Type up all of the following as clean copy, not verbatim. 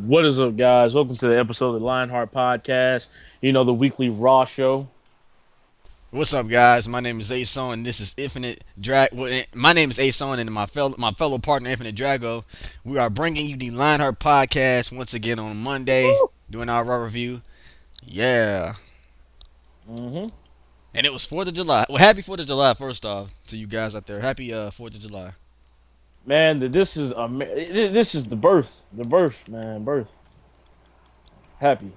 What is up, guys? Welcome to the episode of the Lionheart Podcast. You know, the weekly Raw show. What's up, guys? My name is Ason, and this is Infinite Drag. My name is Ason, and my fellow partner Infinite Drago. We are bringing you the Lionheart Podcast once again on Monday, doing our Raw review. Yeah, Mm-hmm. and it was 4th of July. Well, happy 4th of July, first off, to you guys out there. Happy 4th of July. Man, this is the birth, man, birth. Happy,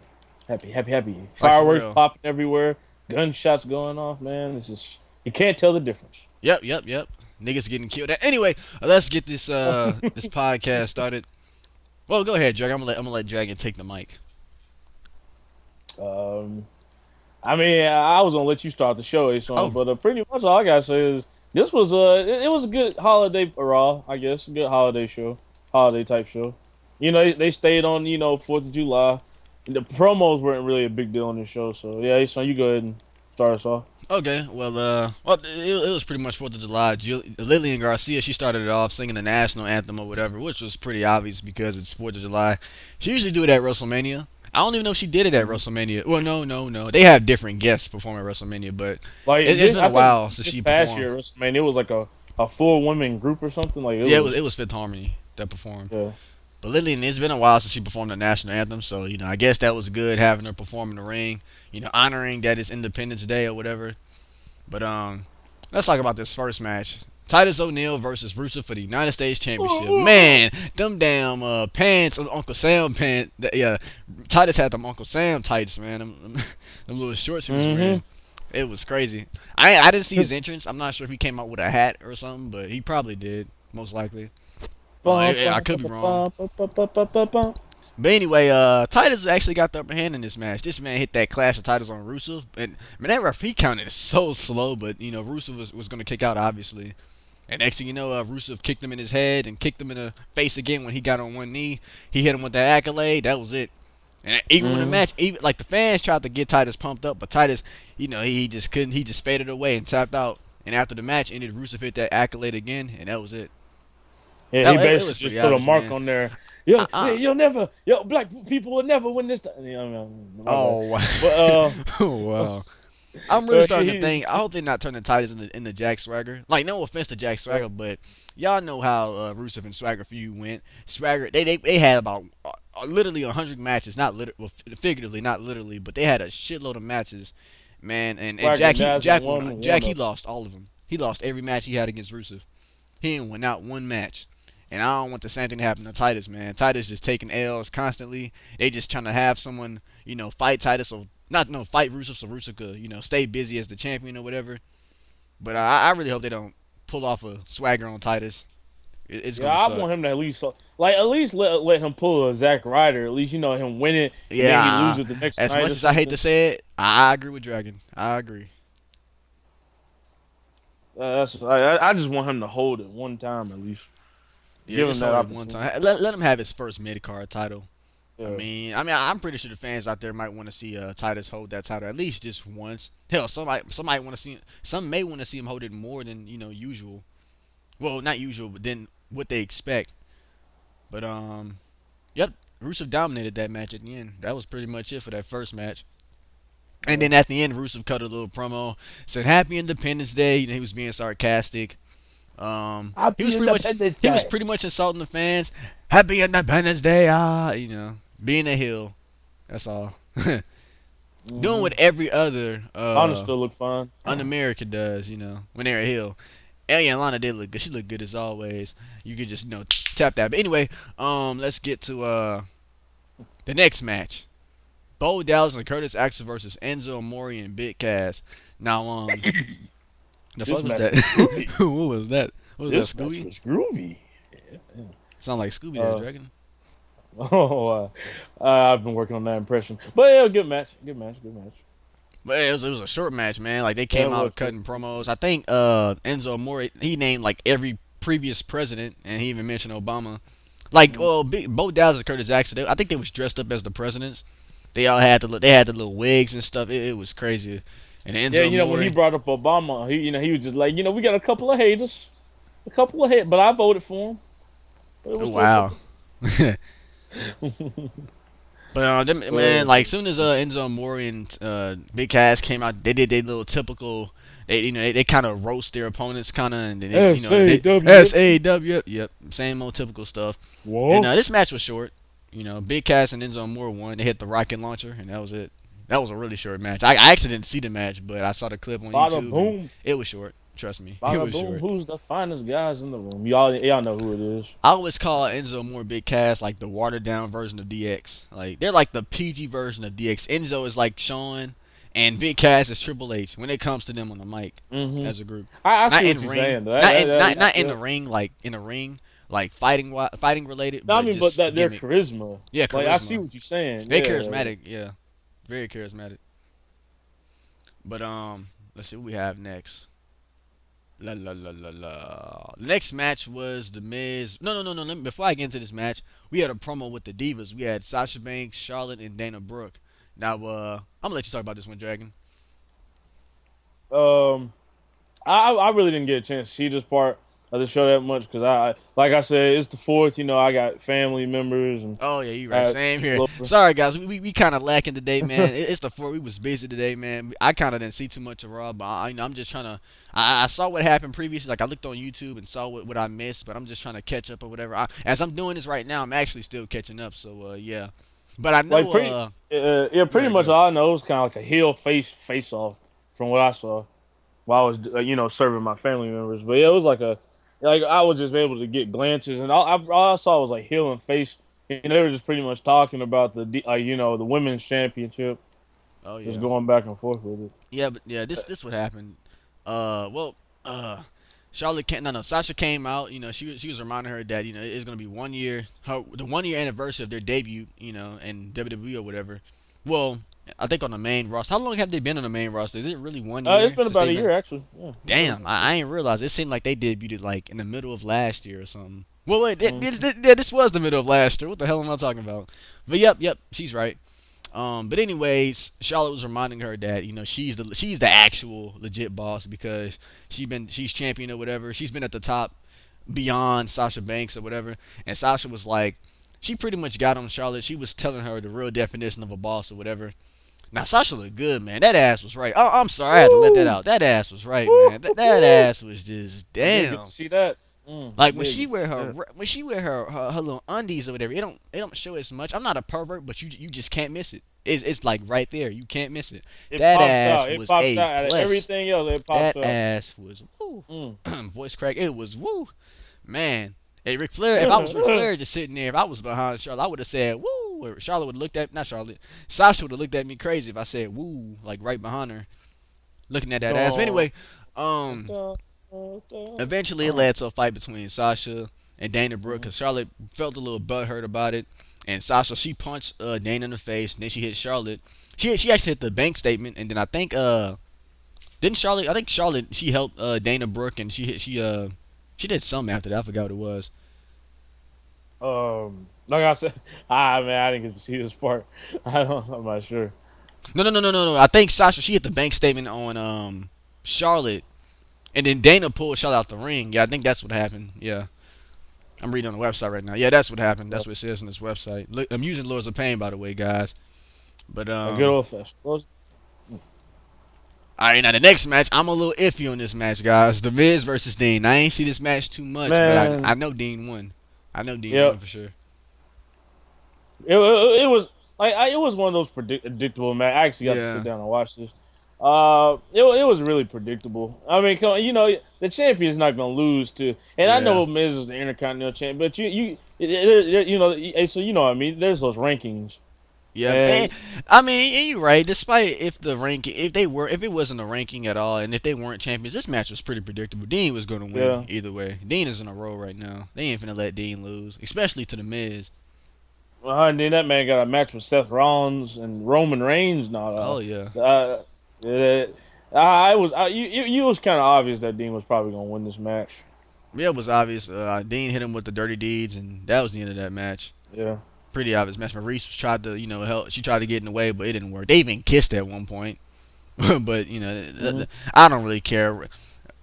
happy. Like for Fireworks real. popping everywhere, gunshots going off. Man, it's just you can't tell the difference. Yep. Niggas getting killed. Anyway, let's get this this podcast started. Well, go ahead, Dragon. I'm gonna let Dragon take the mic. Um, I mean, I was gonna let you start the show, Oh, Ason, but pretty much all I gotta say is this was it was a good holiday Raw, I guess, a good holiday show, holiday type show. You know, they stayed on 4th of July. The promos weren't really a big deal on this show, so yeah, Ason, you go ahead and start us off. okay. Well, it was pretty much 4th of July. Lillian Garcia, she started it off singing the national anthem or whatever, which was pretty obvious because it's 4th of July. She usually do it at WrestleMania. I don't even know if she did it at WrestleMania. Well, no. They have different guests perform at WrestleMania, but Like it's been I a think while since this she past performed. year, WrestleMania, it was like a full women group or something. Like Yeah, it was Fifth Harmony that performed. yeah. But Lillian, it's been a while since she performed the national anthem, so I guess that was good having her perform in the ring. Honoring that it's Independence Day or whatever. But let's talk about this first match. Titus O'Neil versus Rusev for the United States Championship. Man, them damn pants, Uncle Sam pants. Yeah, Titus had them Uncle Sam tights, man. Them little shorts he was Mm-hmm. wearing. It was crazy. I didn't see his entrance. I'm not sure if he came out with a hat or something, but he probably did, most likely. I could be wrong. But anyway, Titus actually got the upper hand in this match. This man hit that clash of Titus on Rusev, and man, that ref he counted so slow. But Rusev was going to kick out obviously. And next thing you know, Rusev kicked him in his head and kicked him in the face again when he got on one knee. He hit him with that accolade. That was it. And even when the match, even like the fans tried to get Titus pumped up, but Titus, he just couldn't. He just faded away and tapped out. And after the match ended, Rusev hit that accolade again, and that was it. Yeah, he It basically was just pretty put a obvious, mark man. on there. Yo, Uh-uh. black people will never win this. My bad. Oh, But oh wow. I'm really starting to he, think. I hope they're not turning Titus into Jack Swagger. Like, no offense to Jack Swagger, but y'all know how Rusev and Swagger feud went. Swagger, they had about literally 100 matches, well, figuratively, not literally, but they had a shitload of matches, man. And Swagger Jack, and Dazzle Jack, one he of lost all of them. He lost every match he had against Rusev. He didn't win out one match. And I don't want the same thing to happen to Titus, man. Titus just taking L's constantly. They just trying to have someone, fight Titus or fight Rusev so Rusev could, stay busy as the champion or whatever. But I really hope they don't pull off a Swagger on Titus. It's yeah, gonna I suck. want him to at least let him pull a Zack Ryder. At least him win it, and then he Yeah. loses the next As night much or as I hate something. to say it, I agree with Dragon. I agree. I just want him to hold it one time at least. Yeah, Give him just that hold it one opportunity. time. Let him have his first mid card title. Yeah. I'm pretty sure the fans out there might want to see Titus hold that title at least just once. Hell, some may want to see him hold it more than usual. Well, not usual, but then what they expect. But yep, Rusev dominated that match at the end. That was pretty much it for that first match. And then at the end, Rusev cut a little promo, said "Happy Independence Day." He was being sarcastic. He was pretty much insulting the fans. Happy Independence Day, being a heel. That's all. Doing what every other Lana still look fine. un-American does, when they're a heel. Ellie and Lana did look good. She looked good as always. You could just, tap that. But anyway, let's get to the next match. Bo Dallas and Curtis Axel versus Enzo Amore and Big Cass. Now, the This fuck was match that? was groovy. What was that? What was This that, match Scooby? was groovy. Yeah. Sound like Scooby Uh, that dragon. Oh, I've been working on that impression. But yeah, good match. But it was a short match, man. Like they Yeah, came it was out cutting promos. I think Enzo Amore he named like every previous president, and he even mentioned Obama. Like, well, Bo Dallas and Curtis Axel, I think they was dressed up as the presidents. They all had they had the little wigs and stuff. It was crazy. And Yeah, Enzo when he Amore. brought up Obama, he was just like, we got a couple of haters, but I voted for him. But it was Oh, still a wow. couple. But man, like soon as Enzo Amore and Big Cass came out, they did their little typical. They kind of roast their opponents, kind of, and SAW. Yep, same old typical stuff. Whoa. And this match was short. Big Cass and Enzo Amore won. They hit the rocket launcher, and that was it. That was a really short match. I actually didn't see the match, but I saw the clip on Bada YouTube. boom. It was short. Trust me. Bada It was boom. short. Who's the finest guys in the room? Y'all know who it is. I always call Enzo Amore, Big Cass like the watered down version of DX. Like they're like the PG version of DX. Enzo is like Shawn, and Big Cass is Triple H when it comes to them on the mic as a group. I see not what you're ring, saying. Not in the ring, like in a ring, like fighting related. No, but that their charisma. Yeah, charisma. Like I see what you're saying. They're charismatic. Yeah, very charismatic. But let's see what we have next. Next match was The Miz. No. Before I get into this match, we had a promo with the Divas. We had Sasha Banks, Charlotte, and Dana Brooke. Now, I'm gonna let you talk about this one, Dragon. I really didn't get a chance to see this part of the show that much because like I said, it's the 4th. I got family members and. Oh yeah, you right. Same here. Sorry guys, we kind of lacking today, man. It's the 4th. We was busy today, man. I kind of didn't see too much of Raw, but I'm just trying to. I saw what happened previously. Like I looked on YouTube and saw what I missed, but I'm just trying to catch up or whatever. As I'm doing this right now, I'm actually still catching up. So yeah, but I know. Pretty much all I know is kind of like a heel face off from what I saw while I was serving my family members. But yeah, it was like I was just able to get glances, and all I saw was like heel and face. They were just pretty much talking about the women's championship. Oh yeah. Just going back and forth with it. Yeah, but yeah, this would happen. Charlotte Sasha came out. She was reminding her that it's gonna be 1 year, the 1 year anniversary of their debut. In WWE or whatever. Well, I think on the main roster. How long have they been on the main roster? Is it really 1 year? It's been about a year actually. Yeah. Damn, I ain't realized. It seemed like they debuted like in the middle of last year or something. Well, wait, this was the middle of last year. What the hell am I talking about? But yep, she's right. But anyways, Charlotte was reminding her that she's the actual legit boss because she's champion or whatever. She's been at the top beyond Sasha Banks or whatever. And Sasha was like, she pretty much got on Charlotte. She was telling her the real definition of a boss or whatever. Now Sasha looked good, man. That ass was right. Oh, I'm sorry, I had to let that out. That ass was right, man. That ass was just damn. See that? Like when she wear her little undies or whatever, it don't show as much. I'm not a pervert, but you just can't miss it. It's like right there. You can't miss it. That ass was A+. Everything else, it pops out. That ass was woo. Voice crack. It was woo. Man. Hey, Ric Flair. If I was Ric Flair just sitting there, if I was behind Charlotte, I would have said woo. Or Charlotte would have looked at not Charlotte. Sasha would have looked at me crazy if I said woo, like right behind her, looking at that ass. But anyway, eventually it led to a fight between Sasha and Dana Brooke because Charlotte felt a little butthurt about it. And Sasha, she punched Dana in the face, and then she hit Charlotte. She actually hit the bank statement, and then I think didn't Charlotte? I think Charlotte she helped Dana Brooke, and she did something after that. I forgot what it was. Like I said, man, I didn't get to see this part. I'm not sure. No. I think Sasha she hit the bank statement on Charlotte, and then Dana pulled Charlotte out the ring. Yeah, I think that's what happened. Yeah. I'm reading on the website right now. Yeah, that's what happened. That's what it says on this website. Look, I'm using Lords of Pain, by the way, guys. But good old fashioned. All right, now the next match, I'm a little iffy on this match, guys. The Miz versus Dean. I ain't see this match too much, man. But I know Dean won. I know Dean won for sure. It was like it was one of those predictable matches. I actually got to sit down and watch this. It was really predictable. I mean, the champion's not gonna lose to, and I know Miz is the Intercontinental champ, but so what I mean. There's those rankings. Yeah, and I mean, you're right. Despite if it wasn't a ranking at all, and if they weren't champions, this match was pretty predictable. Dean was gonna win either way. Dean is in a row right now. They ain't finna let Dean lose, especially to the Miz. And then that man got a match with Seth Rollins and Roman Reigns. Oh yeah. It was kind of obvious that Dean was probably gonna win this match. Yeah, it was obvious. Dean hit him with the dirty deeds, and that was the end of that match. Yeah. Pretty obvious match. Maurice was tried to, help. She tried to get in the way, but it didn't work. They even kissed at one point. But Hmm. I don't really care.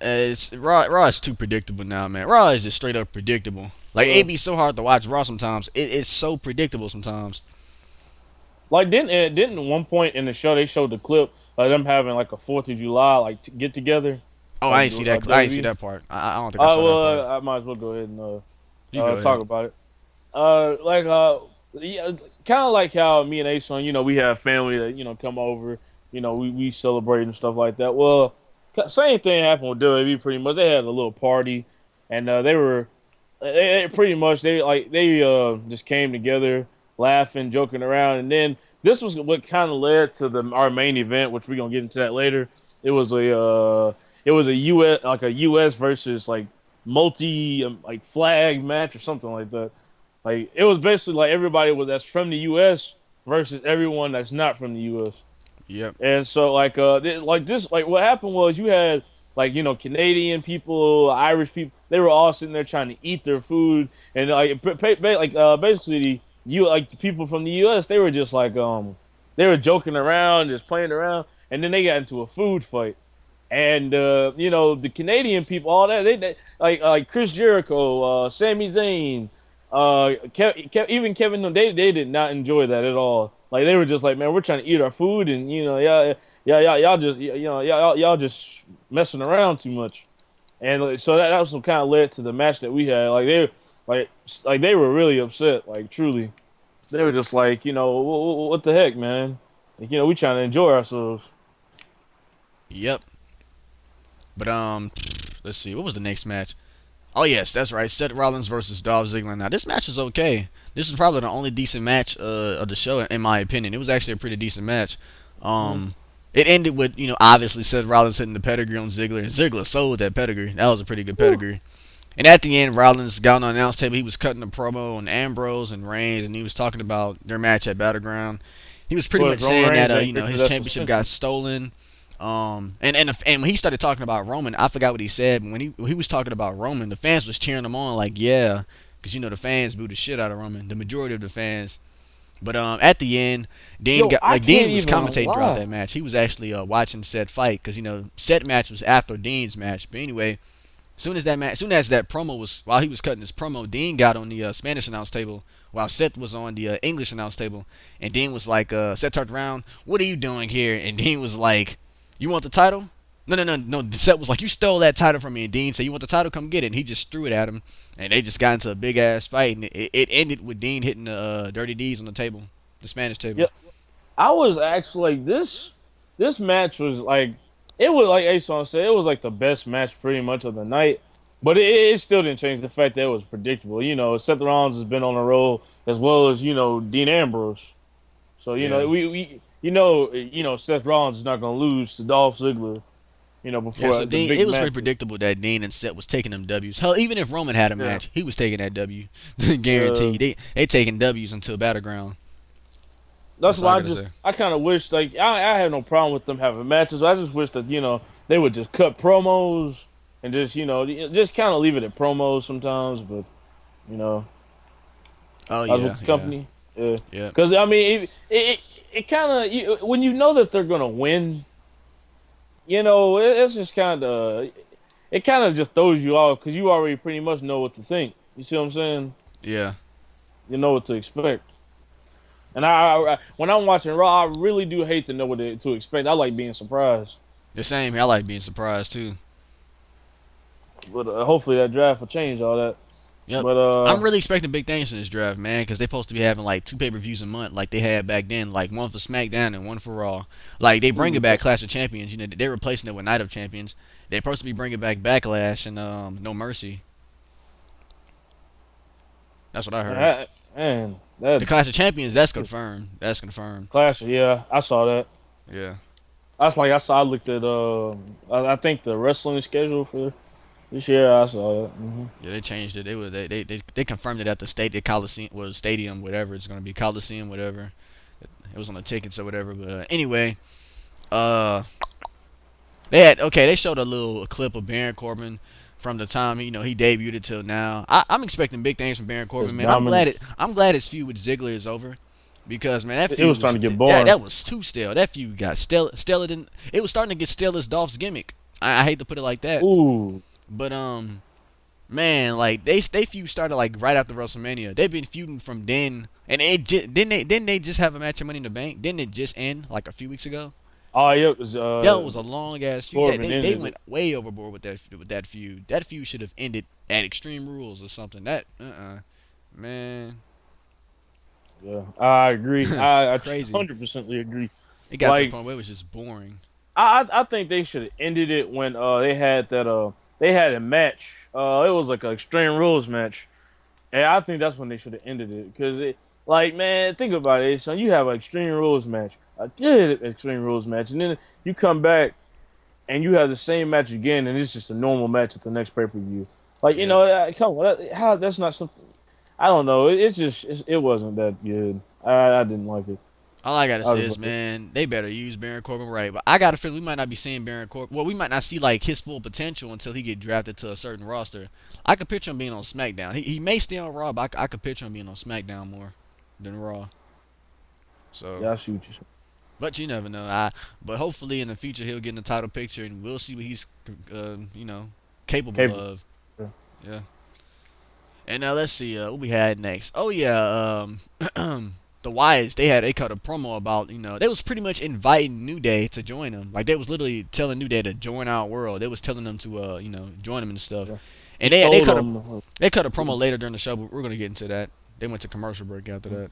It's Raw. Raw is too predictable now, man. Raw is just straight up predictable. Like Uh, it be so hard to watch Raw sometimes. It's so predictable sometimes. like didn't at one point in the show they showed the clip of them having like a Fourth of July like get together, Oh, I like ain't see that. I ain't see WWE. that part. I don't think I saw that part. I might as well go ahead and You go talk ahead. about it. Like yeah, kind of like how me and Ason, we have family that come over. We celebrate and stuff like that. Well, same thing happened with WWE. Pretty much, they had a little party, and they pretty much they just came together, laughing, joking around, and then this was what kind of led to our main event, which we're gonna get into that later. It was a US versus like multi like flag match or something like that. Like it was basically like everybody that's from the U.S. versus everyone that's not from the U.S. Yep. And so like what happened was you had like Canadian people, Irish people. They were all sitting there trying to eat their food, and basically the people from the U.S. They were just like they were joking around, just playing around, and then they got into a food fight. And the Canadian people, all that they like Chris Jericho, Sami Zayn, even Kevin, they did not enjoy that at all. Like they were just like, man, we're trying to eat our food, and y'all just y'all just messing around too much. And like, so that also kind of led to the match that we had. Like they were really upset, like truly. They were just like, what the heck, man? Like, we trying to enjoy ourselves. Yep. But let's see. What was the next match? Oh yes, that's right. Seth Rollins versus Dolph Ziggler. Now this match was okay. This is probably the only decent match of the show, in my opinion. It was actually a pretty decent match. Mm-hmm. Um, it ended with obviously Seth Rollins hitting the pedigree on Ziggler, and Ziggler sold that pedigree. That was a pretty good pedigree. And at the end, Rollins got on the announce table. He was cutting a promo on Ambrose and Reigns, and he was talking about their match at Battleground. He was pretty Well, much if Roman saying Reigns that ain't get to his that championship got suspension. stolen. And when he started talking about Roman, I forgot what he said. But when he was talking about Roman, the fans was cheering him on like, yeah, because the fans booed the shit out of Roman. The majority of the fans. But at the end, Yo, I can't Dean was even commentating throughout lie. that match. He was actually watching Seth fight because Seth match was after Dean's match. But anyway, soon as that promo was while he was cutting his promo, Dean got on the Spanish announce table while Seth was on the English announce table, and Dean was like, Seth turned around, "What are you doing here?" And Dean was like, "You want the title?" No, no, no, no. Seth was like, "You stole that title from me." And Dean said, "You want the title? Come get it." And he just threw it at him, and they just got into a big ass fight, and it ended with Dean hitting the dirty D's on the table, the Spanish table. Yeah, I was actually like this match was like it was like Ason said, it was like the best match pretty much of the night. But it still didn't change the fact that it was predictable. Seth Rollins has been on a roll as well as, Dean Ambrose. So, Yeah. Seth Rollins is not gonna lose to Dolph Ziggler, Yeah, so before the Dean, big it was pretty matches. predictable that Dean and Seth was taking them W's. Hell, even if Roman had a Yeah. match, he was taking that W, Uh, guaranteed. They taking W's until Battleground. that's That's all I why gotta say. I kind of wish like I have no problem with them having matches. I just wish that they would just cut promos and just just kind of leave it at promos sometimes. But you know, Oh as with yeah, the yeah, company, yeah. yeah, Because I mean, it kind of when you know that they're gonna win, it's just it kind of just throws you off because you already pretty much know what to think. You see what I'm saying? yeah. You know what to expect. And when I'm watching Raw, I really do hate to know what to expect. I like being surprised. The same. I like being surprised too. But hopefully that draft will change all that. Yep. But I'm really expecting big things in this draft, man, because they're supposed to be having like 2 pay-per-views a month, like they had back then, like one for SmackDown and one for Raw. Like they bringing ooh, back Clash of Champions, they're replacing it with Night of Champions. They're supposed to be bringing back Backlash and No Mercy. That's what I heard. man, The that Clash of Champions, that's confirmed. That's confirmed. Clash. Yeah, I saw that. Yeah. I looked at I think the wrestling schedule for this year. I saw that. Yeah, they changed it. They confirmed it at the Coliseum was stadium, whatever it's gonna be, Coliseum, whatever. It was on the tickets or whatever. But anyway, uh, they showed a little clip of Baron Corbin from the time he debuted it till now. I'm expecting big things from Baron His Corbin, man. dominance. I'm glad his feud with Ziggler is over, because man, that It feud was was starting to get boring. that was too stale. That feud got stale. It was starting to get stale as Dolph's gimmick. I hate to put it like that, Ooh. but man, like they feud started like right after WrestleMania. They've been feuding from then, and didn't they just have a match of Money in the Bank? Didn't it just end like a few weeks ago? Oh, yeah, it was That was a long ass feud. Corbin They ended went way overboard with that feud. That feud should have ended at Extreme Rules or something. That man, Yeah, I agree. I crazy. 100% agree. It got to the Like, point where it was just boring. I think they should have ended it when they had that they had a match. It was like an Extreme Rules match, and I think that's when they should have ended it. Cause it, like, man, think about it, son. You have an Extreme Rules match, a good Extreme Rules match, and then you come back and you have the same match again, and it's just a normal match at the next pay per view. Like, Yep. come on, how that's not something. I don't know. It wasn't that good. I didn't like it. All I gotta I say was is, like, man, they better use Baron Corbin right. But I got a feeling we might not be seeing Baron Corbin. Well, we might not see like his full potential until he get drafted to a certain roster. I could picture him being on SmackDown. He may stay on Raw, but I could picture him being on SmackDown more than Raw. So, yeah, I see what you're saying. but you never know. But hopefully in the future he'll get in the title picture, and we'll see what he's, capable of. Yeah. Yeah. And now let's see what we had next. Oh yeah, the Wyatts, they cut a promo about, they was pretty much inviting New Day to join them. Like they was literally telling New Day to join our world. They was telling them to join them and stuff. Yeah. And they cut a promo later during the show, but we're gonna get into that. They went to commercial break after that.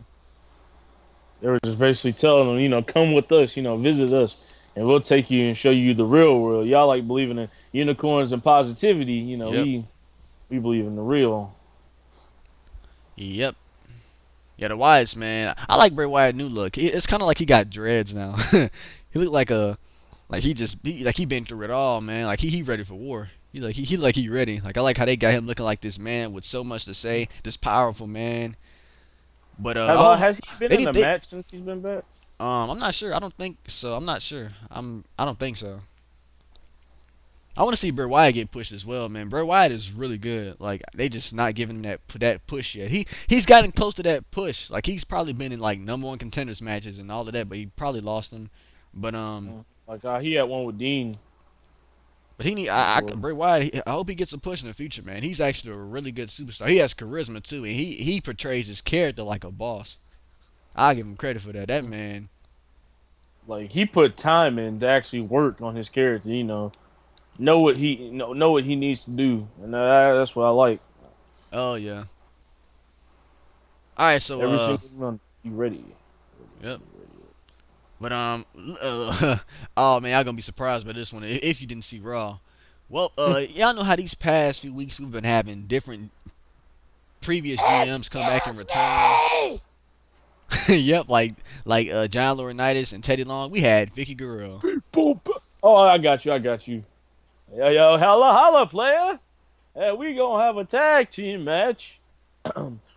They were just basically telling them, come with us, visit us, and we'll take you and show you the real world. Y'all like believing in unicorns and positivity, Yep. we believe in the real. Yep. Yeah, the Wyatts, man. I like Bray Wyatt new look. It's kind of like he got dreads now. He looked like he been through it all, man. Like he ready for war. He ready. Like I like how they got him looking like this man with so much to say, this powerful man. But Has he been in a they match since he's been back? I'm not sure. I don't think so. I'm not sure. I don't think so. I want to see Bray Wyatt get pushed as well, man. Bray Wyatt is really good. Like they just not giving him that push yet. He's gotten close to that push. Like he's probably been in like number one contenders matches and all of that, but he probably lost them. But Like he had one with Dean. but he need Bray Wyatt. I hope he gets a push in the future, man. He's actually a really good superstar. He has charisma too, and he portrays his character like a boss. I give him credit for that. That man. Like he put time in to actually work on his character. Know what he needs to do, and that's what I like. Oh yeah. All right, so Every single one, you ready? Yep. But oh man, y'all gonna be surprised by this one if you didn't see Raw. Well, y'all know how these past few weeks we've been having different previous GMs come back and return. Yep, like John Laurinaitis and Teddy Long. We had Vicky Guerrero. Oh, I got you. Yo, holla, player. Hey, we gonna have a tag team match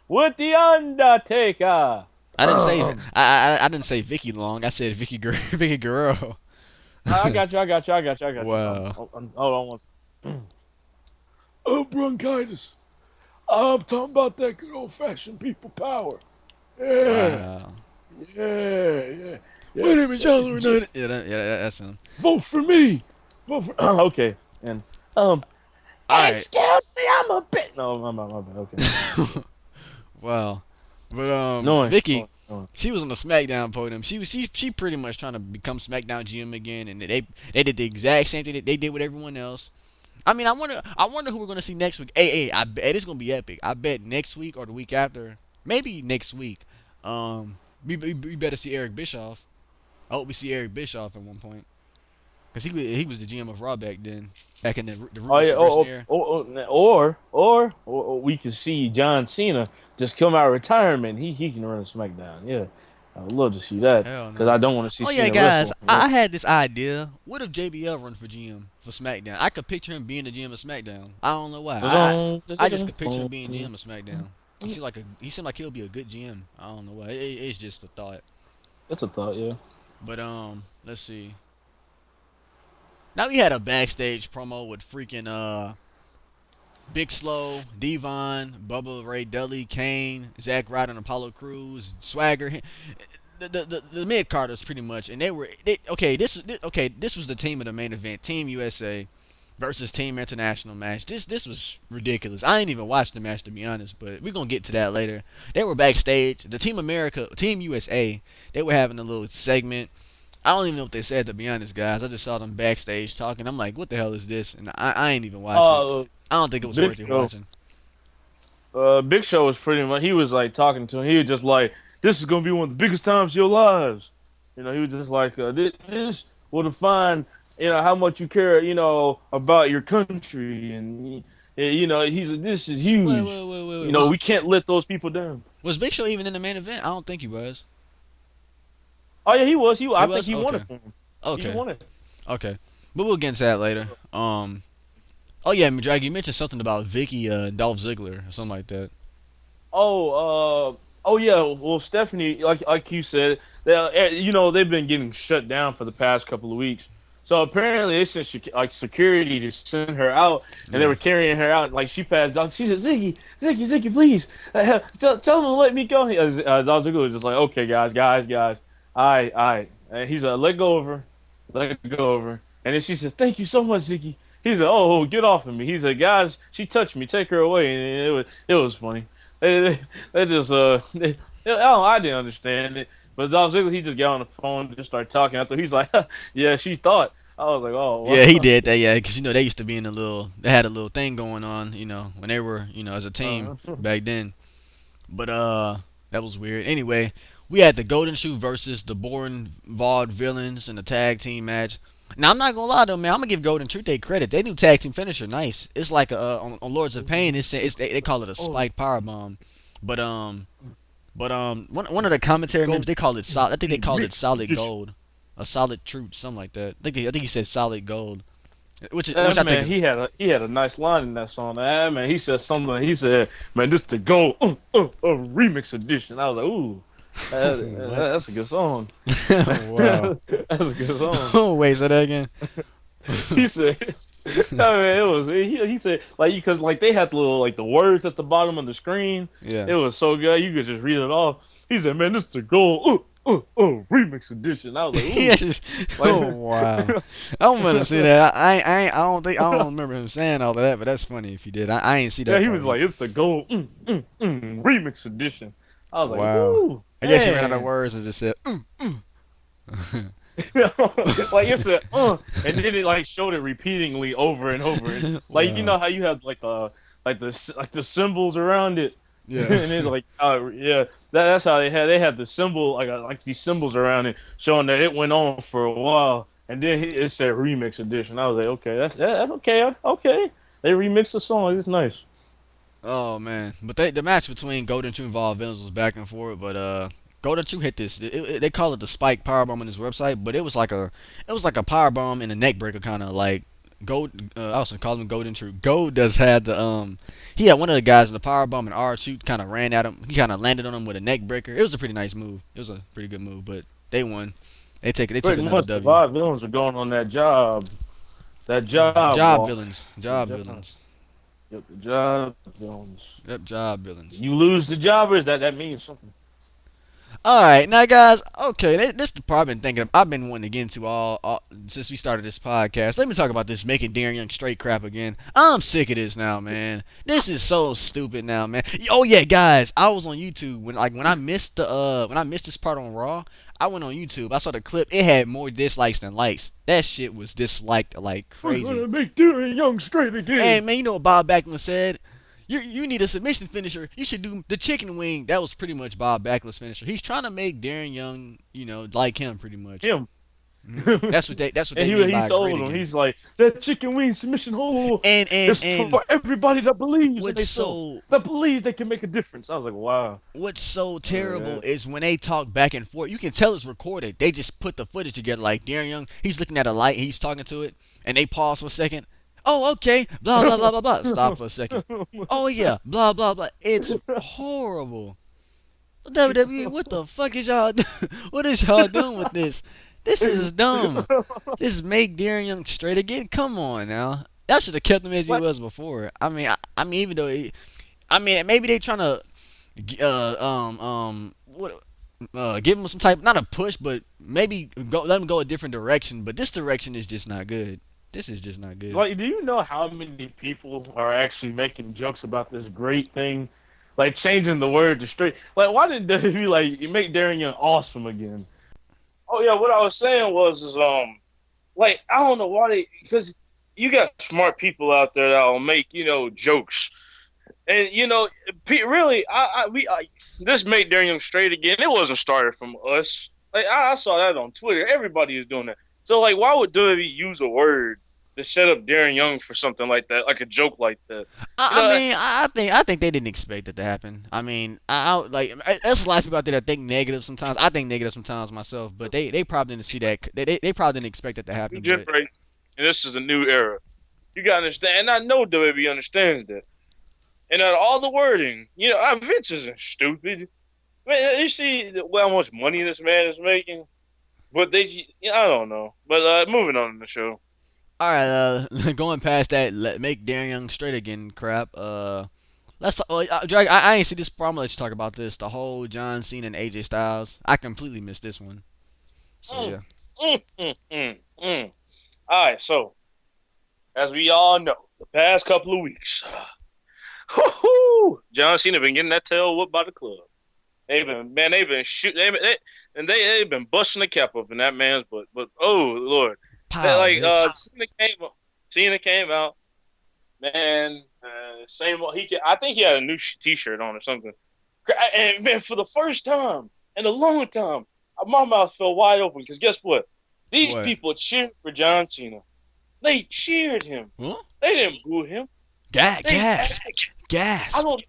with the Undertaker. I didn't say I didn't say Vicky Long. I said Vicky Guerrero. I got you. Wow. Hold on one second. Oh, bronchitis. I'm talking about that good old fashioned people power. Yeah. Wow. Yeah. My name is John Laurinaitis. Yeah, that's him. Vote for me. Okay. And All right. excuse me, I'm a bit. No, my bad. Okay. Wow. But No, Vicky, she was on the SmackDown podium. She pretty much trying to become SmackDown GM again, and they did the exact same thing that they did with everyone else. I mean, I wonder who we're gonna see next week. I bet it's gonna be epic. I bet next week or the week after, maybe next week. We better see Eric Bischoff. I hope we see Eric Bischoff at one point, cause he was the GM of Raw back then, back in the era. Or we could see John Cena just come out of retirement. He can run a SmackDown. Yeah, I would love to see that because I don't want to see. Oh Cena yeah, guys, wrestle. I had this idea. What if JBL run for GM for SmackDown? I could picture him being the GM of SmackDown. I don't know why. I just could picture him being GM of SmackDown. He seemed like he'll be a good GM. I don't know why. It's just a thought. That's a thought, yeah. But let's see. Now we had a backstage promo with freaking Big Slow, Devon, Bubba Ray Dudley, Kane, Zack Ryder, and Apollo Crews, Swagger. The mid carders pretty much, and okay. This was the team of the main event, Team USA versus Team International match. This was ridiculous. I ain't even watched the match to be honest, but we're gonna get to that later. They were backstage. The Team USA, they were having a little segment. I don't even know what they said to be honest, guys. I just saw them backstage talking. I'm like, what the hell is this? And I ain't even watching. I don't think it was Big worth it Show. watching. Big Show was pretty much. He was like talking to him. He was just like, "This is gonna be one of the biggest times of your lives." You know, he was just like, "This will define, how much you care, about your country." And this is huge. Wait. We can't let those people down. Was Big Show even in the main event? I don't think he was. Oh yeah, he was. I think was? he won it Okay. for him. He Okay. won it. Okay. But we'll get into that later. Oh yeah, Drag, you mentioned something about Vicky, Dolph Ziggler, or something like that. Oh yeah. Well, Stephanie, like you said, they've been getting shut down for the past couple of weeks. So apparently they sent security to send her out, and they were carrying her out. Like she passed out. She said, Ziggy, please, tell them to let me go. Dolph Ziggler was just like, okay, guys, all right. And he's like, let go of her. And then she said, thank you so much, Ziggy. He said, oh, get off of me. He said, guys, she touched me. Take her away. And it was funny. They just I didn't understand it. But Dolph Ziggler, he just got on the phone and just started talking. After he's like, yeah, she thought. I was like, oh. Wow. Yeah, he did that. Yeah, because they used to be they had a little thing going on. When they were as a team back then. But that was weird. Anyway, we had the Golden Shoe versus the Boring Vaude Villains in a tag team match. Now I'm not gonna lie though, man. I'm gonna give Golden Truth their credit. They new tag team finisher, nice. It's like on Lords of Pain. They call it a spike powerbomb, but one of the commentary members they call it solid. I think they called it solid gold, a solid truth, something like that. I think he said solid gold, which I think he had a nice line in that song. Man, he said something. He said, "Man, this is the gold remix edition." I was like, "Ooh." That's a good song. Wow. That's a good song. Oh, wait, say that again. He said, he said, because they had the words at the bottom of the screen. Yeah. It was so good. You could just read it off. He said, man, this is the gold remix edition. I was like, ooh. Oh, wow. I'm gonna see that. I don't remember him saying all of that, but that's funny if he did. I ain't see that. Yeah, he was like, it's the gold remix edition. I was like, wow. Ooh, I guess he ran out of words and just said, it said, and then it showed it repeatedly over and over. Wow. You know how you have the symbols around it. Yeah. And it's that's how they had the symbol these symbols around it showing that it went on for a while, and then it said remix edition. I was like, okay, that's okay. They remixed the song. It's nice. Oh man, but the match between Golden Truth and Vaude Villains was back and forth, but Golden Truth hit this. They call it the Spike Powerbomb on his website, but it was like a powerbomb and a neck breaker kind of like Gold. I was calling him Golden Truth. Gold does had the he had one of the guys in the powerbomb and R-Truth kind of ran at him. He kind of landed on him with a neck breaker. It was a pretty nice move. It was a pretty good move, but they won. They took another W. The Vaude Villains are going on that job. Job villains. Yep, the job villains. Yep, job villains. You lose the jobbers, that means something. Alright, now guys, okay, this is the part I've been thinking of. I've been wanting to get into all since we started this podcast. Let me talk about this making Darren Young straight crap again. I'm sick of this now, man. This is so stupid now, man. Oh yeah, guys, I was on YouTube when I missed this part on Raw. I went on YouTube. I saw the clip. It had more dislikes than likes. That shit was disliked like crazy. We're gonna make Darren Young straight again. And man, you know what Bob Backlund said? You need a submission finisher. You should do the chicken wing. That was pretty much Bob Backlund's finisher. He's trying to make Darren Young, like him pretty much. Him. That's what they and he told him, he's like, that chicken wing submission hole is for everybody that believes that believes they can make a difference. I was like, wow. What's so terrible is when they talk back and forth, you can tell it's recorded. They just put the footage together like Darren Young, he's looking at a light, he's talking to it, and they pause for a second. Oh, okay, blah, blah, blah, blah, blah. Stop for a second. Oh, yeah, blah, blah, blah. It's horrible. WWE, what the fuck is y'all doing? What is y'all doing with this? This is dumb. This is make Darren Young straight again. Come on now. Y'all should have kept him as he What? was before. I mean, even though, I mean, maybe they trying to, what, give him some type, not a push, but maybe let him go a different direction. But this direction is just not good. This is just not good. Like, do you know how many people are actually making jokes about this great thing, like changing the word to straight? Like, why did WWE like you make Darren Young awesome again? Oh yeah, what I was saying was is like I don't know why they because you got smart people out there that'll make jokes and really this made Darren Young straight again. It wasn't started from us. Like I saw that on Twitter. Everybody is doing that. So like, why would WWE use a word to set up Darren Young for something like that, like a joke like that? You I know, mean, I think they didn't expect it to happen. I mean, like there's a lot of people out there that think negative sometimes. I think negative sometimes myself, but they probably didn't see that. They probably didn't expect it to new happen. But generation, and this is a new era. You gotta understand, and I know WWE understands that. And out of all the wording, Vince isn't stupid. Man, you see how much money this man is making, but I don't know. But moving on in the show. all right, going past that, make Darren Young straight again. Crap. Let's talk. Drake, I ain't see this. I'm gonna let you talk about this. The whole John Cena and AJ Styles. I completely missed this one. So Mm, yeah. mm. All right, so as we all know, the past couple of weeks, John Cena been getting that tail whooped by the club. They've been shooting, they've been busting the cap up in that man's butt. But oh Lord, that Pow, like bitch. Cena came out, man. Same. I think he had a new T-shirt on or something. And man, for the first time in a long time, my mouth fell wide open because guess what? These What? people cheered for John Cena. They cheered him. Huh? They didn't boo him. They Gas. I Gas. don't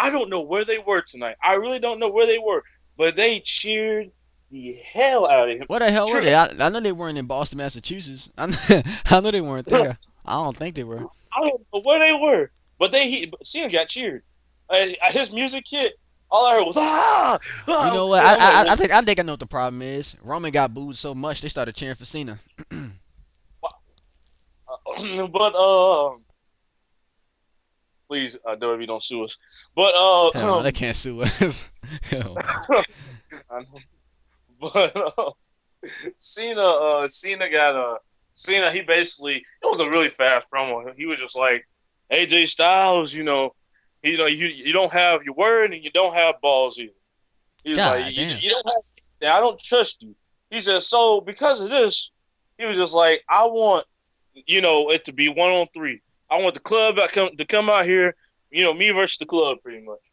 I don't know where they were tonight. I really don't know where they were, but they cheered the hell out of him. Where the hell were True, they? I know they weren't in Boston, Massachusetts. I know they weren't there. I don't think they were. I don't know where they were, but Cena got cheered. His music hit. All I heard was You ah. know what? I'm like, I think I know what the problem is. Roman got booed so much they started cheering for Cena. but please, WWE don't sue us. But Hell no, they can't sue us. Hell no. but Cena got Cena. He basically it was a really fast promo. He was just like AJ Styles, you don't have your word and you don't have balls either. He's like God damn. you don't have. I don't trust you. He said so because of this. He was just like I want it to be 1-on-3. I want the club to come out here. Me versus the club, pretty much.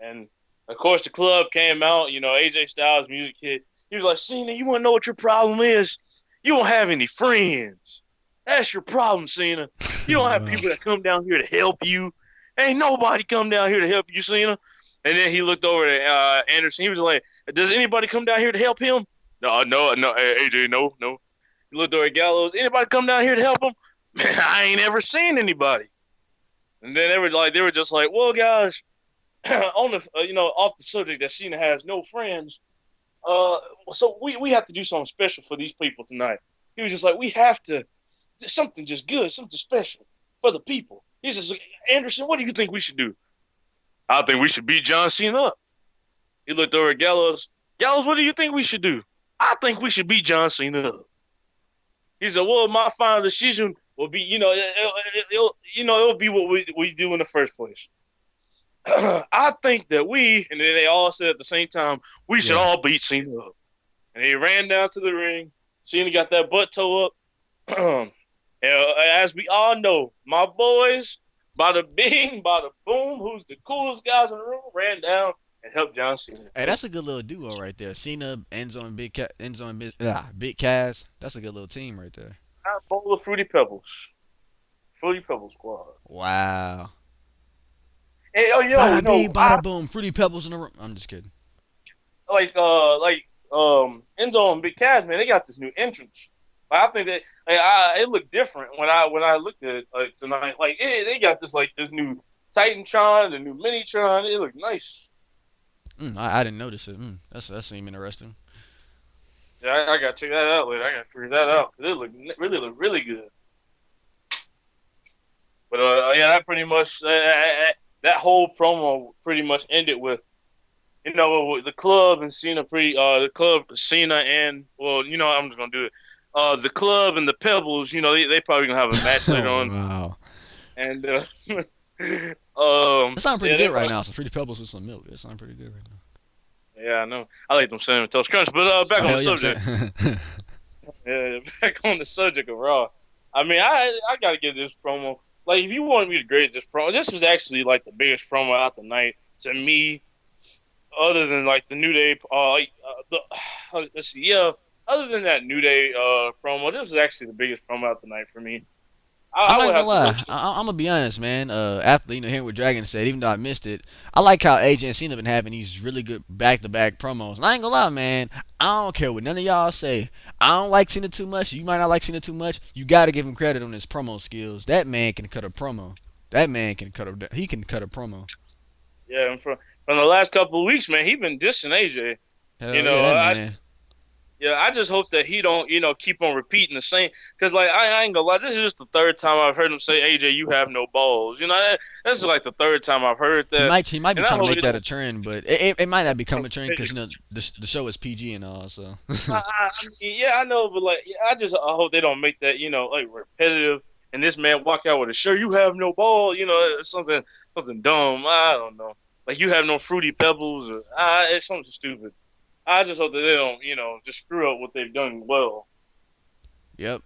And of course, the club came out. AJ Styles music hit. He was like, Cena, you want to know what your problem is? You don't have any friends. That's your problem, Cena. You don't have people that come down here to help you. Ain't nobody come down here to help you, Cena. And then he looked over at Anderson. He was like, does anybody come down here to help him? No, AJ, no. He looked over at Gallows. Anybody come down here to help him? Man, I ain't ever seen anybody. And then they were just like, well, guys, on the off the subject that Cena has no friends. So we have to do something special for these people tonight. He was just like, we have to something just good, something special for the people. He says, Anderson, what do you think we should do? I think we should beat John Cena up. He looked over at Gallows. Gallows, what do you think we should do? I think we should beat John Cena up. He said, well, my final decision will be, it'll be what we do in the first place. I think that and then they all said at the same time, we should all beat Cena up. And he ran down to the ring. Cena got that butt toe up. And, as we all know, my boys, bada bing, bada boom, who's the coolest guys in the room, ran down and helped John Cena. Hey, that's a good little duo right there. Cena, Enzo, and Big Cass. That's a good little team right there. A bowl of Fruity Pebbles. Fruity Pebbles Squad. Wow. Hey, Bada bing, bada boom. Fruity Pebbles in the room. I'm just kidding. Enzo and Big Cass, man, they got this new entrance. I think that it looked different when I looked at it tonight. Like they got this new Titantron, the new Minitron. It looked nice. I didn't notice it. That seemed interesting. Yeah, I gotta check that out later. I gotta figure that out. It really looked really good. But yeah, that pretty much that whole promo pretty much ended with the club and Cena the club Cena and I'm just gonna do it. The club and the Pebbles, they probably gonna have a match later Oh on, wow. and It sounds pretty yeah, good right now. Some Fruity Pebbles with some milk. It sounds pretty good right now. yeah, I know. I like them Cinnamon Toast Crunch, but back Oh on the hell yeah, I'm subject. saying. Yeah, back on the subject of Raw. I mean, I gotta give this promo. Like, if you want me to grade this promo, this was actually like the biggest promo out the night to me, other than like the New Day. Let's see, yeah. Other than that New Day promo, this was actually the biggest promo out the night for me. I'm I not would gonna have to look. lie. I'm gonna be honest, man. After hearing what Dragon said, even though I missed it, I like how AJ and Cena been having these really good back-to-back promos. And I ain't gonna lie, man. I don't care what none of y'all say. I don't like Cena too much. You might not like Cena too much. You gotta give him credit on his promo skills. That man can cut a promo. That man can cut a. He can cut a promo. Yeah, and from the last couple of weeks, man, he been dissing AJ. You Hell yeah, know, that I man. Yeah, I just hope that he don't, keep on repeating the same. Because, like, I ain't gonna lie, this is just the third time I've heard him say, "AJ, you have no balls." This is like the third time I've heard He that, might he might be and I trying to hope make he that a don't. trend, but it might not become a trend because the show is PG and all. So Yeah, I know, but like, yeah, I hope they don't make that, like repetitive. And this man walk out with a shirt, "You have no ball," it's something dumb. I don't know, like you have no fruity pebbles, or it's something stupid. I just hope that they don't, just screw up what they've done well. yep.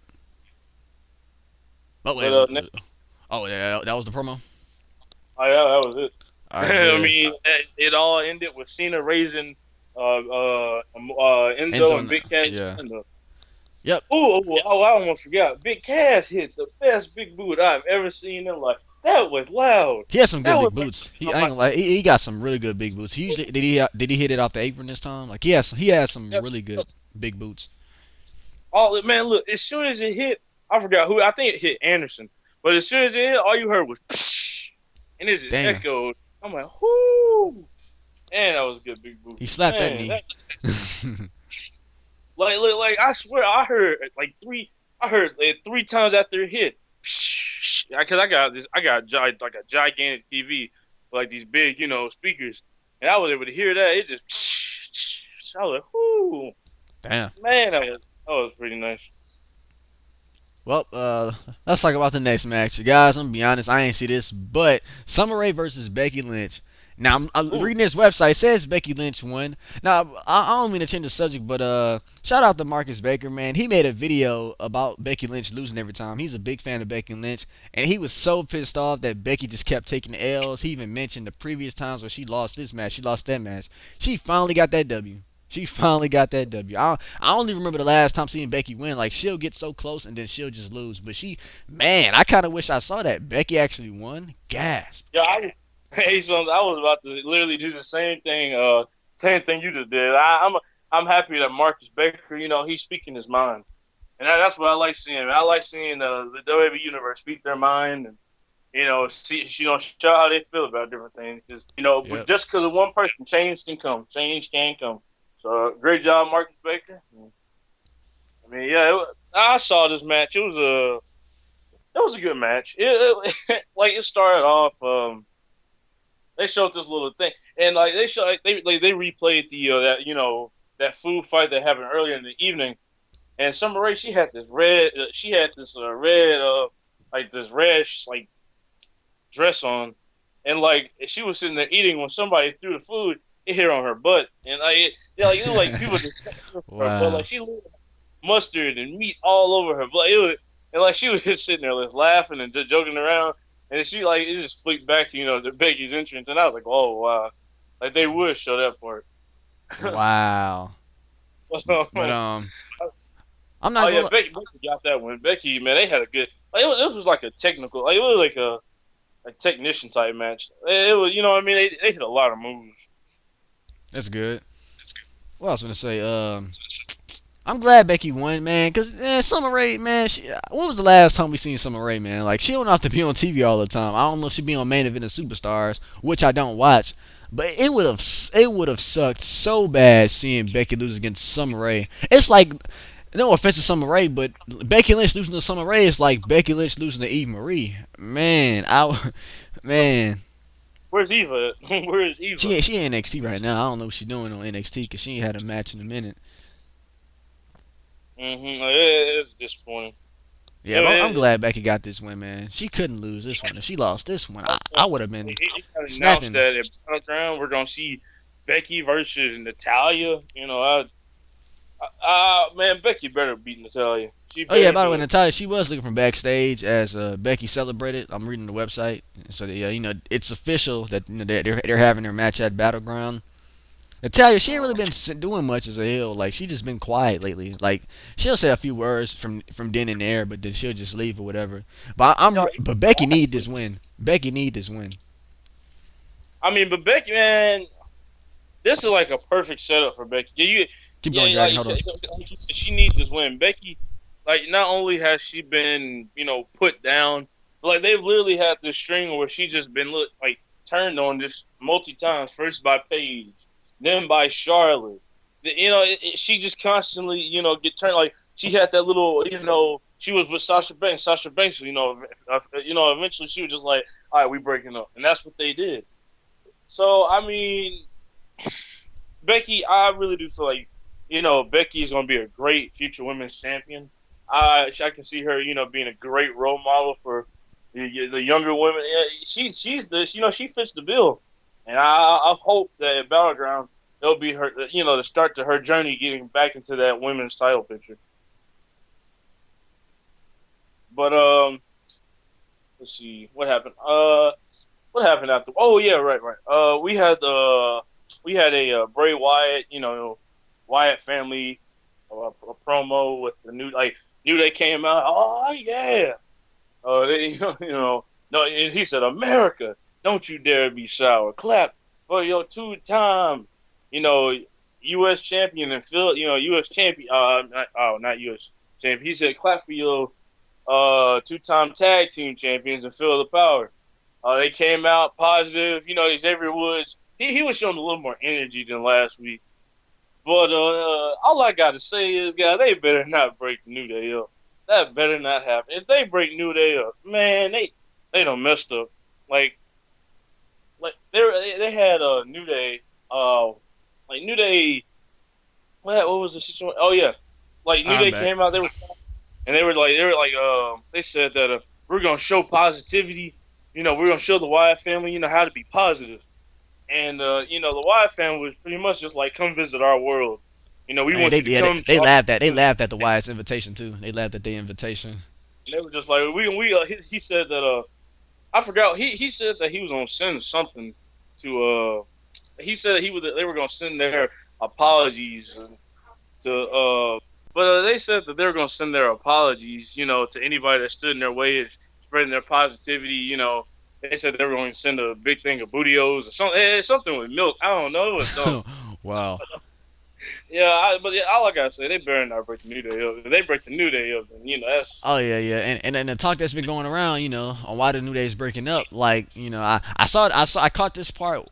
Oh But wait. Oh yeah, that was the promo. oh yeah, that was it. All right, I good. mean, it all ended with Cena raising Enzo Enzo and and Big Cass. yeah. And Yep. I almost forgot. Big Cass hit the best big boot I've ever seen in life. That was loud. He has some That good big was like, boots. I ain't gonna lie, he got some really good big boots. He usually did he hit it off the apron this time? Like he has some yeah, really good big boots. all man. Look, as soon as it hit, I forgot who. I think it hit Anderson. But as soon as it hit, all you heard was, psh, and it just Damn. echoed. I'm like, whoo! Man, that was a good big boot. He slapped that Man, knee. like I swear I heard like three. I heard like, three times after it hit. Because I got like a gigantic TV, like these big speakers, and I was able to hear that. It just I was like, whoo, Damn. man, that was pretty nice. Well, let's talk about the next match, guys. I'm gonna be honest, I ain't see this, but Summer Rae versus Becky Lynch. Now I'm Ooh, reading this website. It says Becky Lynch won. Now I don't mean to change the subject, but shout out to Marcus Baker, man. He made a video about Becky Lynch losing every time. He's a big fan of Becky Lynch, and he was so pissed off that Becky just kept taking the L's. He even mentioned the previous times where she lost this match, she lost that match. She finally got that W. She finally got that W. I only remember the last time seeing Becky win. Like, she'll get so close and then she'll just lose. But man, I kind of wish I saw that. Becky actually won. Gasp. yeah, hey, son, I was about to literally do the same thing you just did. I'm happy that Marcus Baker, he's speaking his mind. And that's what I like seeing. I like seeing the WWE universe speak their mind and show how they feel about different things. Because Yep. just because of one person, change can come. Change can come. So great job, Marcus Baker. I mean, yeah, I saw this match. It was a good match. Like it started off. They showed this little thing, and like they showed, they replayed that food fight that happened earlier in the evening. And Summer Rae, she had this red, like this red like dress on, and like she was sitting there eating when somebody threw the food. It hit on her butt, and it was like people just her butt, Wow. like she lit mustard and meat all over her butt. And like she was just sitting there just laughing and just joking around, and she like it just flicked back to the Becky's entrance, and I was like, oh wow, like they would show that part. Wow. But I'm Oh not yeah, gonna. Becky got that one. Becky, man, they had a good. Like, it was like a technical, like it was like a technician type match. It was, what I mean. They hit a lot of moves. That's good. What else was I gonna say? I'm glad Becky won, man. Cause Summer Rae, man. When was the last time we seen Summer Rae, man? Like she don't have to be on TV all the time. I don't know if she be on Main Event of Superstars, which I don't watch. But it would have sucked so bad seeing Becky lose against Summer Rae. It's like No offense to Summer Rae, but Becky Lynch losing to Summer Rae is like Becky Lynch losing to Eve Marie. Man, man, Where's Eva? Where is Eva? she in NXT right now. I don't know what she's doing on NXT because she ain't had a match in a minute. It's disappointing. Yeah, but I'm glad Becky got this win, man. She couldn't lose this one. If she lost this one, I would have been He kind of announced snapping. that at Battleground we're gonna see Becky versus Natalia. Man, Becky better beat Natalia. She Oh yeah, better by the way, do it. Natalia, she was looking from backstage as Becky celebrated. I'm reading the website, so yeah, it's official that they're having their match at Battleground. Natalia, she ain't really been doing much as a heel. Like she just been quiet lately. Like she'll say a few words from then and there, but then she'll just leave or whatever. But Becky need this win. Becky need this win. I mean, but Becky, man, this is like a perfect setup for Becky. Keep going, Dragon. Hold on. Like you said, she needs this win. Becky, like, not only has she been, put down, like they've literally had this string where she's just been like turned on just multi times. First by Paige, then by Charlotte. She just constantly, get turned. Like she had that little, she was with Sasha Banks. Sasha Banks, eventually she was just like, all right, we breaking up, and that's what they did. So I mean, Becky, I really do feel like, Becky is going to be a great future women's champion. I can see her, being a great role model for the younger women. Yeah, she's the, she fits the bill, and I hope that at Battleground it'll be her, the start to her journey getting back into that women's title picture. But let's see what happened. What happened after? Oh yeah, right. We had a Bray Wyatt, Wyatt family a promo with the New Day came out. Oh yeah, they, no, and he said, America, don't you dare be sour. Clap for your two-time, you know, U.S. champion and Phil, U.S. champion. Not U.S. champion. He said, clap for your two-time tag team champions and feel the power. They came out positive. Xavier Woods. He was showing a little more energy than last week. But all I got to say is, guys, they better not break New Day up. That better not happen. If they break New Day up, man, they done messed up. Like they had a New Day, New Day. What was the situation? Oh yeah, like New I'm Day back. came out. They said that we're gonna show positivity. We're gonna show the Wyatt family, how to be positive. And the Wyatt family was pretty much just like, come visit our world. We Hey, want they you to yeah come they to our laughed at they visit. laughed at the Wyatt's invitation too. They laughed at the invitation. And they were just like, he said that I forgot, he said that he was gonna send something to he said they were gonna send their apologies to but they said that they were gonna send their apologies, to anybody that stood in their way of spreading their positivity. They said they were going to send a big thing of bootios or something with milk. I don't know. It was dumb. Wow. Yeah, but all I gotta say, they better not break the New Day up. If they break the New Day up, then that's Oh yeah, and the talk that's been going around, on why the New Day is breaking up. Like, I caught this part.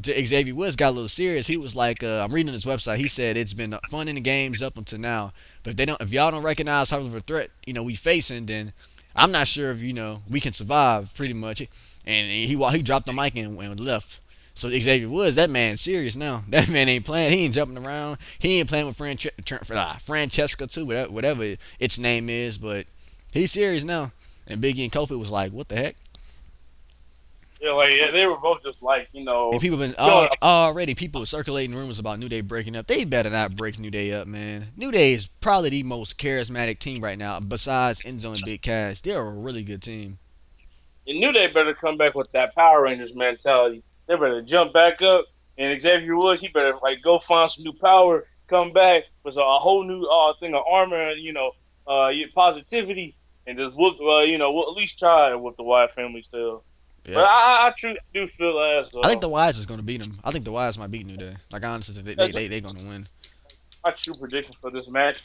Xavier Woods got a little serious. He was like, I'm reading his website. He said it's been fun in the games up until now, but if y'all don't recognize how of a threat, we facing, then I'm not sure if we can survive. Pretty much, and he dropped the mic and left. So Xavier Woods, that man serious now. That man ain't playing. He ain't jumping around. He ain't playing with Francesca too, whatever its name is. But he's serious now. And Biggie and Kofi was like, "What the heck?" they were both just like, And people been showing up. already people circulating rumors about New Day breaking up. They better not break New Day up, man. New Day is probably the most charismatic team right now, besides Enzo and Big Cass. They're a really good team. And New Day better come back with that Power Rangers mentality. They better jump back up, and Xavier Woods, he better go find some new power, come back with a whole new thing of armor, and positivity, and just whoop, we'll at least try with the Wyatt family still. But Yep. I truly do feel as I think the Wyatts is gonna beat them. I think the Wyatts might beat New Day. Like honestly, they gonna win. my true prediction for this match.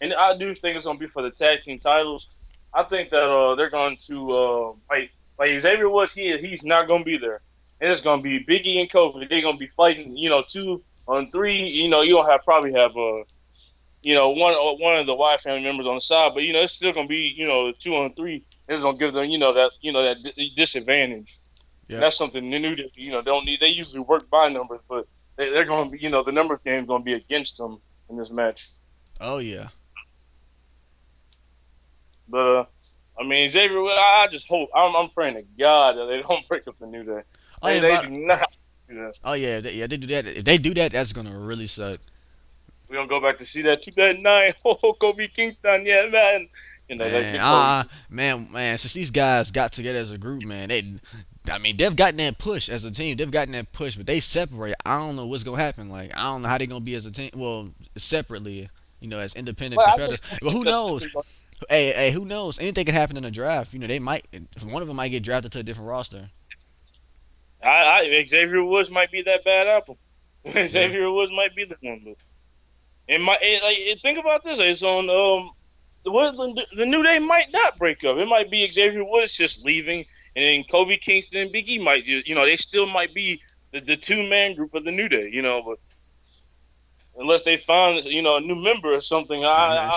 And I do think it's gonna be for the tag team titles. I think that they're going to like Xavier Woods. He's not gonna be there, and it's gonna be Biggie and Kofi. They're gonna be fighting. 2-on-3. You gonna probably have one of the Wyatt family members on the side, but it's still gonna be 2-on-3. This is gonna give them that disadvantage, and Yep. that's something the New Day don't need. They usually work by numbers, but they're gonna be the numbers game is gonna be against them in this match. Oh yeah. But I mean Xavier, I just hope I'm praying to God that they don't break up the New Day. Oh They yeah. they But do not do that. oh yeah. They do that. If they do that, that's gonna really suck. We're gonna go back to see that 2009. Oh, Kobe Kingston, yeah, man. Like Man, the Kobe. man. Since these guys got together as a group, man, I mean, they've gotten that push as a team. They've gotten that push, but they separate. I don't know what's gonna happen. Like, I don't know how they're gonna be as a team. Well, separately, as independent Well, I competitors. But who knows? think Hey, who knows? Anything could happen in the draft. They might. One of them might get drafted to a different roster. Xavier Woods might be that bad apple. Yeah. Xavier Woods might be the one, but think about this. It's on the New Day might not break up. It might be Xavier Woods just leaving, and then Kobe Kingston and Big E might they still might be the 2-man group of the New Day. But unless they find a new member or something,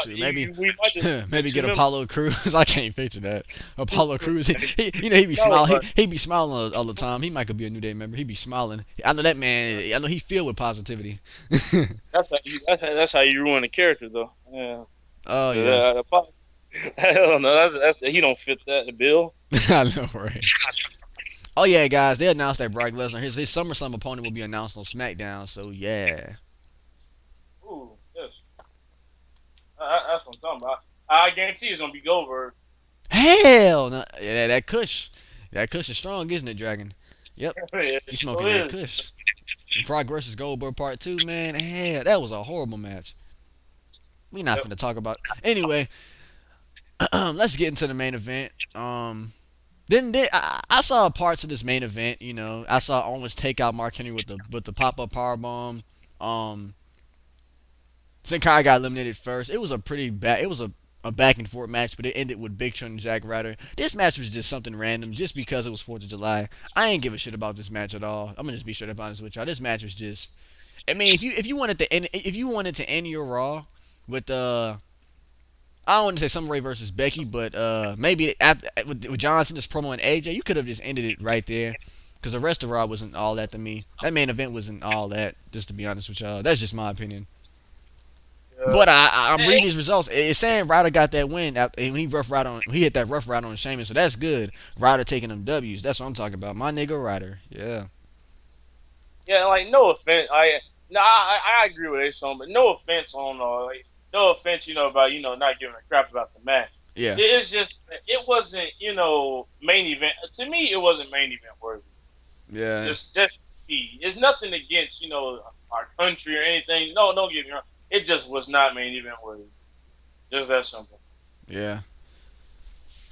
Shoot, maybe we might just maybe two get members. Apollo Cruz. I can't picture that. Apollo Cruz. He be No, smiling. but He be smiling all the time. He might could be a New Day member. He be smiling. I know that man. I know he filled with positivity. that's how you ruin a character, though. Yeah. Oh yeah. Uh, Hell no, that's he don't fit that bill. I know, right? Oh yeah, guys. They announced that Brock Lesnar, his SummerSlam opponent, will be announced on SmackDown. So yeah. Ooh, yes, that's what I'm talking about. I guarantee it's gonna be Goldberg. Hell no. Yeah, that Kush. That Kush is strong, isn't it, Dragon? Yep. It He's sure smoking that is. Kush. Brock versus Goldberg Part 2, man. Hell, that was a horrible match. We not Yep. finna talk about. Anyway, let's get into the main event. I saw parts of this main event. I saw Owens take out Mark Henry with the pop up power bomb. Um, Sin Cara got eliminated first. It was a pretty bad. It was a back and forth match, but it ended with Big Show and Zack Ryder. This match was just something random, just because it was 4th of July. I ain't give a shit about this match at all. I'm gonna just be straight up honest with y'all. This match was just. I mean, if you wanted to end your Raw with I don't want to say Summer Rae versus Becky, but maybe after, with John Cena's promo and AJ, you could have just ended it right there. Because the rest of Raw wasn't all that to me. That main event wasn't all that, just to be honest with y'all. That's just my opinion. Yeah. But I'm reading these results. It's saying Ryder got that win when he hit that rough Ryder on Sheamus, so that's good. Ryder taking them W's. That's what I'm talking about. My nigga Ryder. Yeah. Yeah, like no offense. I agree with Ason, but no offense on no offense, about not giving a crap about the match. Yeah. It's just it wasn't main event to me. It wasn't main event worthy. Yeah. Just it's nothing against our country or anything. No, don't get me wrong. It just was not main event worthy. Just that simple. Yeah.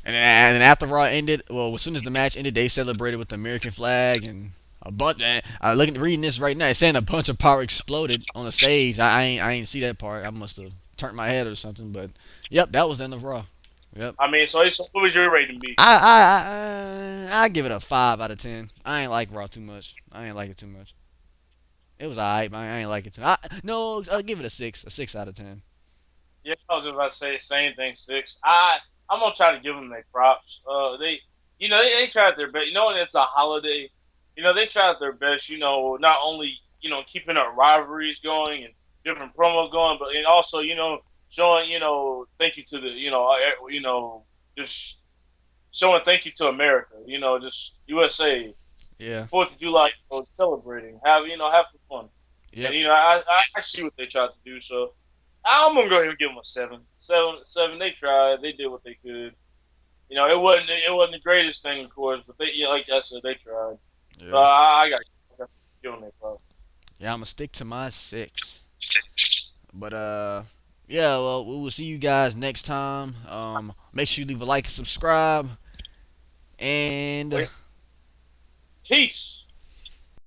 And then after Raw ended, well, as soon as the match ended, they celebrated with the American flag and a bunch. Reading this right now. It's saying a bunch of power exploded on the stage. I ain't see that part. I must have turned my head or something. But yep, that was the end of Raw. Yep. I mean, so what was your rating be? I give it a 5 out of 10. I ain't like Raw too much. I ain't like it too much. It was alright, but I ain't like it too. No, I'll give it a 6 out of 10. Yeah, I was about to say the same thing. 6. I'm gonna try to give them their props. They tried their best. It's a holiday. They tried their best. Not only keeping our rivalries going and different promos going, but and also showing thank you to the just showing thank you to America. Just USA Yeah. 4th of July, celebrating, have some fun. Yep. And I see what they tried to do. So I'm gonna go ahead and give them a 7. 7. They tried. They did what they could. It wasn't the greatest thing, of course, but they like I said, they tried. So Yeah. I got to give them their props. Yeah, I'm gonna stick to my 6. But yeah. Well, we will see you guys next time. Make sure you leave a like and subscribe. And Peace.